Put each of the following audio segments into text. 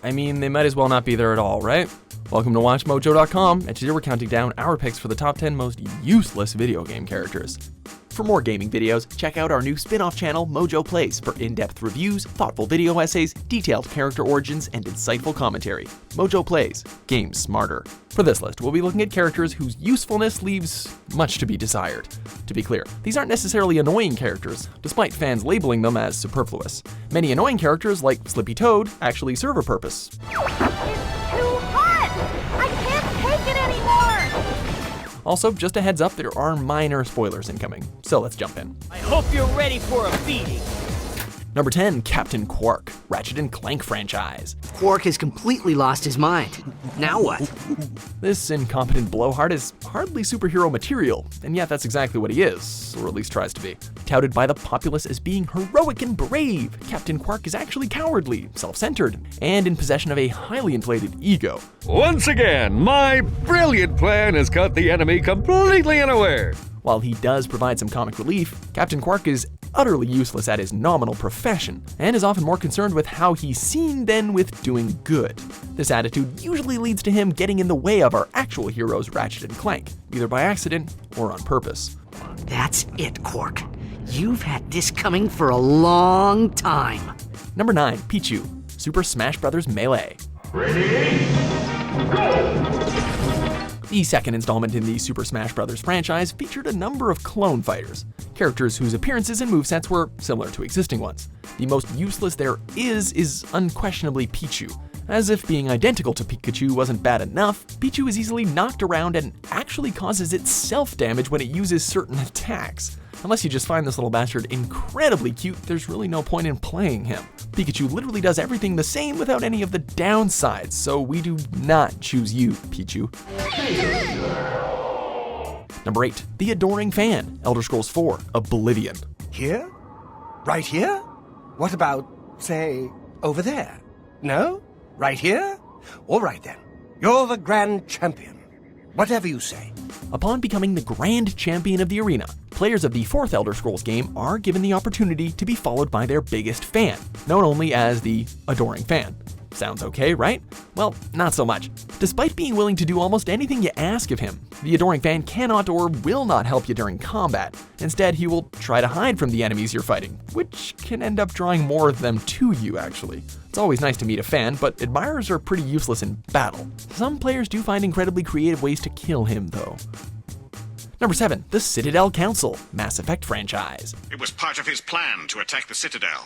I mean, they might as well not be there at all, right? Welcome to WatchMojo.com, and today we're counting down our picks for the top 10 most useless video game characters. For more gaming videos, check out our new spin-off channel, Mojo Plays, for in-depth reviews, thoughtful video essays, detailed character origins, and insightful commentary. Mojo Plays, games smarter. For this list, we'll be looking at characters whose usefulness leaves much to be desired. To be clear, these aren't necessarily annoying characters, despite fans labeling them as superfluous. Many annoying characters, like Slippy Toad, actually serve a purpose. It's too hot! I can't take it anymore! Also, just a heads up, there are minor spoilers incoming, so let's jump in. I hope you're ready for a beating. Number 10, Captain Qwark, Ratchet and Clank franchise. Quark has completely lost his mind. Now what? This incompetent blowhard is hardly superhero material, and yet that's exactly what he is, or at least tries to be. Touted by the populace as being heroic and brave, Captain Qwark is actually cowardly, self-centered, and in possession of a highly inflated ego. Once again, my brilliant plan has caught the enemy completely unaware. While he does provide some comic relief, Captain Qwark is utterly useless at his nominal profession, and is often more concerned with how he's seen than with doing good. This attitude usually leads to him getting in the way of our actual heroes Ratchet and Clank, either by accident or on purpose. That's it, Quark. You've had this coming for a long time. Number 9, Pichu, Super Smash Bros. Melee. Ready? Go! The second installment in the Super Smash Bros. Franchise featured a number of clone fighters, characters whose appearances and movesets were similar to existing ones. The most useless there is unquestionably Pichu. As if being identical to Pikachu wasn't bad enough, Pichu is easily knocked around and actually causes itself damage when it uses certain attacks. Unless you just find this little bastard incredibly cute, there's really no point in playing him. Pikachu literally does everything the same without any of the downsides, so we do not choose you, Pichu. Number 8, The Adoring Fan, Elder Scrolls 4, Oblivion. Here? Right here? What about, say, over there? No? Right here? All right then. You're the Grand Champion. Whatever you say. Upon becoming the Grand Champion of the arena, players of the 4th Elder Scrolls game are given the opportunity to be followed by their biggest fan, known only as the Adoring Fan. Sounds okay, right? Well, not so much. Despite being willing to do almost anything you ask of him, the Adoring Fan cannot or will not help you during combat. Instead, he will try to hide from the enemies you're fighting, which can end up drawing more of them to you, actually. It's always nice to meet a fan, but admirers are pretty useless in battle. Some players do find incredibly creative ways to kill him, though. Number 7, the Citadel Council, Mass Effect franchise. It was part of his plan to attack the Citadel.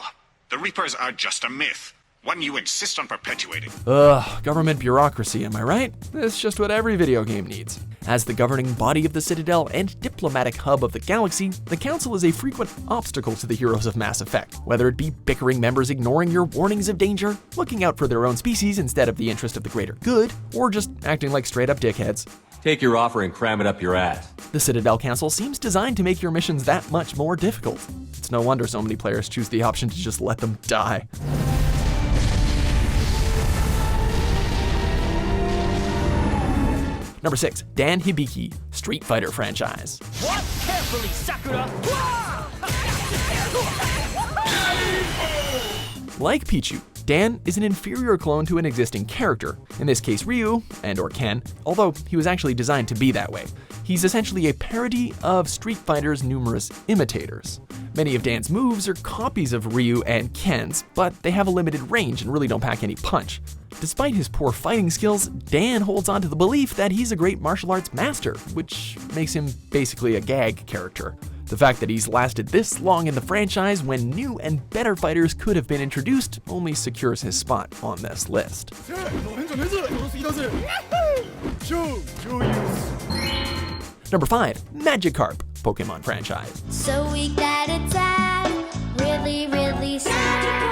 The Reapers are just a myth, one you insist on perpetuating. Ugh, government bureaucracy, am I right? It's just what every video game needs. As the governing body of the Citadel and diplomatic hub of the galaxy, the Council is a frequent obstacle to the heroes of Mass Effect, whether it be bickering members ignoring your warnings of danger, looking out for their own species instead of the interest of the greater good, or just acting like straight-up dickheads. Take your offer and cram it up your ass. The Citadel Council seems designed to make your missions that much more difficult. It's no wonder so many players choose the option to just let them die. Number 6, Dan Hibiki, Street Fighter franchise. Walk carefully, Sakura. Like Pichu, Dan is an inferior clone to an existing character, in this case Ryu and/or Ken, although he was actually designed to be that way. He's essentially a parody of Street Fighter's numerous imitators. Many of Dan's moves are copies of Ryu and Ken's, but they have a limited range and really don't pack any punch. Despite his poor fighting skills, Dan holds on to the belief that he's a great martial arts master, which makes him basically a gag character. The fact that he's lasted this long in the franchise when new and better fighters could have been introduced only secures his spot on this list. Number 5, Magikarp, Pokemon franchise. So weak that it's sad, really, really sad.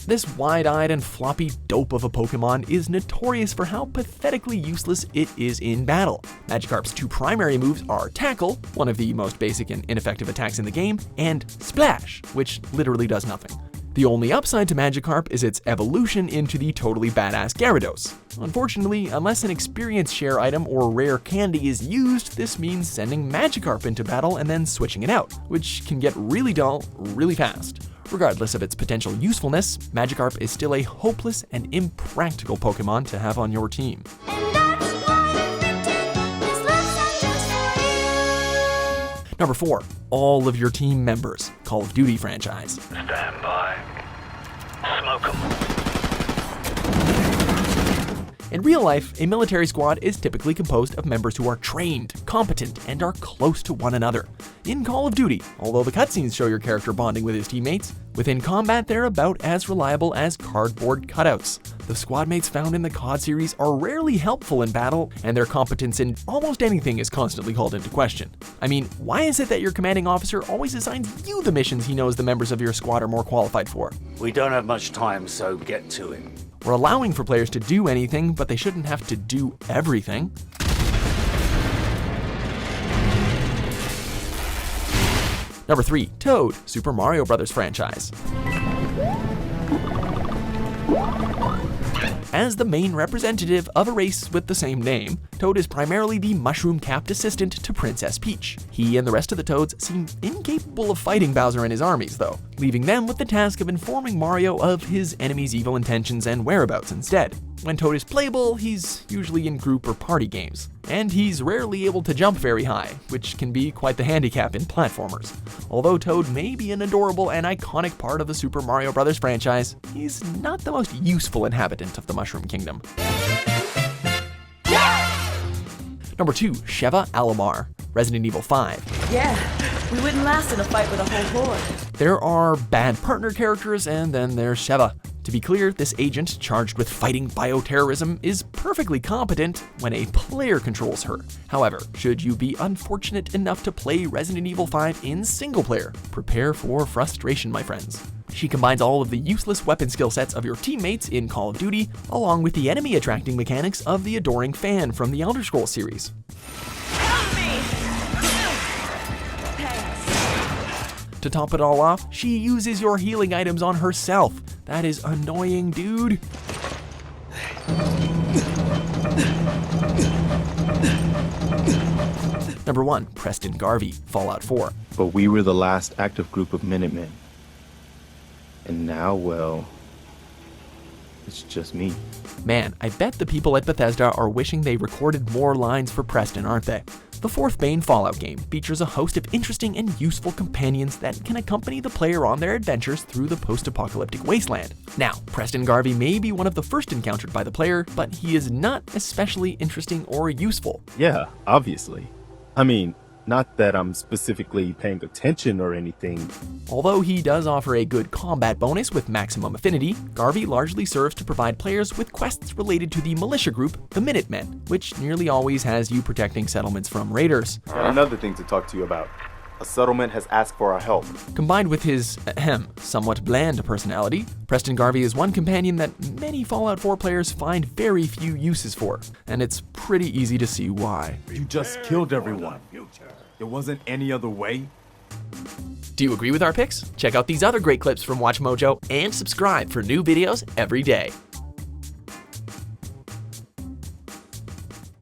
This wide-eyed and floppy dope of a Pokemon is notorious for how pathetically useless it is in battle. Magikarp's 2 primary moves are Tackle, one of the most basic and ineffective attacks in the game, and Splash, which literally does nothing. The only upside to Magikarp is its evolution into the totally badass Gyarados. Unfortunately, unless an experience share item or rare candy is used, this means sending Magikarp into battle and then switching it out, which can get really dull really fast. Regardless of its potential usefulness, Magikarp is still a hopeless and impractical Pokemon to have on your team. Number 4. All of your team members. Call of Duty franchise. Stand by. Smoke 'em. In real life, a military squad is typically composed of members who are trained, competent, and are close to one another. In Call of Duty, although the cutscenes show your character bonding with his teammates, within combat they're about as reliable as cardboard cutouts. The squad mates found in the COD series are rarely helpful in battle, and their competence in almost anything is constantly called into question. I mean, why is it that your commanding officer always assigns you the missions he knows the members of your squad are more qualified for? We don't have much time, so get to him. We're allowing for players to do anything, but they shouldn't have to do everything. Number 3. Toad, Super Mario Bros. Franchise. As the main representative of a race with the same name, Toad is primarily the mushroom-capped assistant to Princess Peach. He and the rest of the Toads seem incapable of fighting Bowser and his armies, though, leaving them with the task of informing Mario of his enemy's evil intentions and whereabouts instead. When Toad is playable, he's usually in group or party games, and he's rarely able to jump very high, which can be quite the handicap in platformers. Although Toad may be an adorable and iconic part of the Super Mario Bros. Franchise, he's not the most useful inhabitant of the Mushroom Kingdom. Number 2. Sheva Alomar, Resident Evil 5. Yeah, we wouldn't last in a fight with a whole horde. There are bad partner characters, and then there's Sheva. To be clear, this agent, charged with fighting bioterrorism, is perfectly competent when a player controls her. However, should you be unfortunate enough to play Resident Evil 5 in single player, prepare for frustration, my friends. She combines all of the useless weapon skill sets of your teammates in Call of Duty, along with the enemy attracting mechanics of the adoring fan from the Elder Scrolls series. To top it all off, she uses your healing items on herself. That is annoying, dude. Number 1. Preston Garvey, Fallout 4. But we were the last active group of Minutemen. And now, well, it's just me. Man, I bet the people at Bethesda are wishing they recorded more lines for Preston, aren't they? The fourth main Fallout game features a host of interesting and useful companions that can accompany the player on their adventures through the post-apocalyptic wasteland. Now, Preston Garvey may be one of the first encountered by the player, but he is not especially interesting or useful. Yeah, obviously. I mean, not that I'm specifically paying attention or anything. Although he does offer a good combat bonus with maximum affinity, Garvey largely serves to provide players with quests related to the militia group, the Minutemen, which nearly always has you protecting settlements from raiders. Another thing to talk to you about. A settlement has asked for our help. Combined with his, somewhat bland personality, Preston Garvey is one companion that many Fallout 4 players find very few uses for, and it's pretty easy to see why. You just killed everyone. There wasn't any other way. Do you agree with our picks? Check out these other great clips from WatchMojo and subscribe for new videos every day.